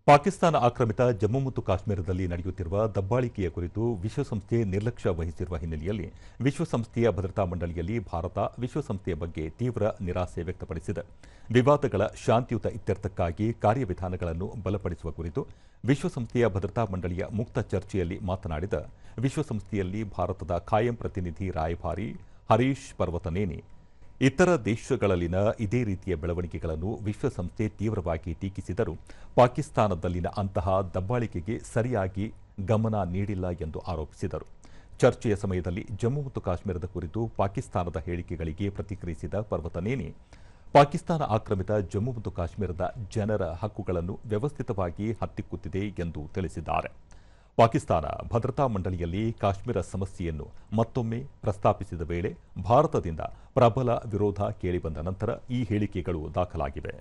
ಪಾಕಿಸ್ತಾನ ಆಕ್ರಮಿತ ಜಮ್ಮು ಮತ್ತು ಕಾಶ್ಮೀರದಲ್ಲಿ ನಡೆಯುತ್ತಿರುವ ದಬ್ಬಾಳಿಕೆಯ ಕುರಿತು ವಿಶ್ವಸಂಸ್ಥೆ ನಿರ್ಲಕ್ಷ್ಯ ವಹಿಸಿರುವ ಹಿನ್ನೆಲೆಯಲ್ಲಿ ವಿಶ್ವಸಂಸ್ಥೆಯ ಭದ್ರತಾ ಮಂಡಳಿಯಲ್ಲಿ ಭಾರತ ವಿಶ್ವಸಂಸ್ಥೆಯ ಬಗ್ಗೆ ತೀವ್ರ ನಿರಾಸೆ ವ್ಯಕ್ತಪಡಿಸಿದೆ. ವಿವಾದಗಳ ಶಾಂತಿಯುತ ಇತ್ಯರ್ಥಕ್ಕಾಗಿ ಕಾರ್ಯವಿಧಾನಗಳನ್ನು ಬಲಪಡಿಸುವ ಕುರಿತು ವಿಶ್ವಸಂಸ್ಥೆಯ ಭದ್ರತಾ ಮಂಡಳಿಯ ಮುಕ್ತ ಚರ್ಚೆಯಲ್ಲಿ ಮಾತನಾಡಿದ ವಿಶ್ವಸಂಸ್ಥೆಯಲ್ಲಿ ಭಾರತದ ಖಾಯಂ ಪ್ರತಿನಿಧಿ ರಾಯಭಾರಿ ಹರೀಶ್ ಪರ್ವತನೇನಿ, ಇತರ ದೇಶಗಳಲ್ಲಿನ ಇದೇ ರೀತಿಯ ಬೆಳವಣಿಗೆಗಳನ್ನು ವಿಶ್ವಸಂಸ್ಥೆ ತೀವ್ರವಾಗಿ ಟೀಕಿಸಿದರೂ ಪಾಕಿಸ್ತಾನದಲ್ಲಿನ ಅಂತಹ ದಬ್ಬಾಳಿಕೆಗೆ ಸರಿಯಾಗಿ ಗಮನ ನೀಡಿಲ್ಲ ಎಂದು ಆರೋಪಿಸಿದರು. ಚರ್ಚೆಯ ಸಮಯದಲ್ಲಿ ಜಮ್ಮು ಮತ್ತು ಕಾಶ್ಮೀರದ ಕುರಿತು ಪಾಕಿಸ್ತಾನದ ಹೇಳಿಕೆಗಳಿಗೆ ಪ್ರತಿಕ್ರಿಯಿಸಿದ ಪರ್ವತನೇನಿ, ಪಾಕಿಸ್ತಾನ ಆಕ್ರಮಿತ ಜಮ್ಮು ಮತ್ತು ಕಾಶ್ಮೀರದ ಜನರ ಹಕ್ಕುಗಳನ್ನು ವ್ಯವಸ್ಥಿತವಾಗಿ ಹತ್ತಿಕ್ಕುತ್ತಿದೆ ಎಂದು ತಿಳಿಸಿದ್ದಾರೆ. ಪಾಕಿಸ್ತಾನ ಭದ್ರತಾ ಮಂಡಳಿಯಲ್ಲಿ ಕಾಶ್ಮೀರ ಸಮಸ್ಯೆಯನ್ನು ಮತ್ತೊಮ್ಮೆ ಪ್ರಸ್ತಾಪಿಸಿದ ವೇಳೆ ಭಾರತದಿಂದ ಪ್ರಬಲ ವಿರೋಧ ಕೇಳಿಬಂದ ನಂತರ ಈ ಹೇಳಿಕೆಗಳು ದಾಖಲಾಗಿವೆ.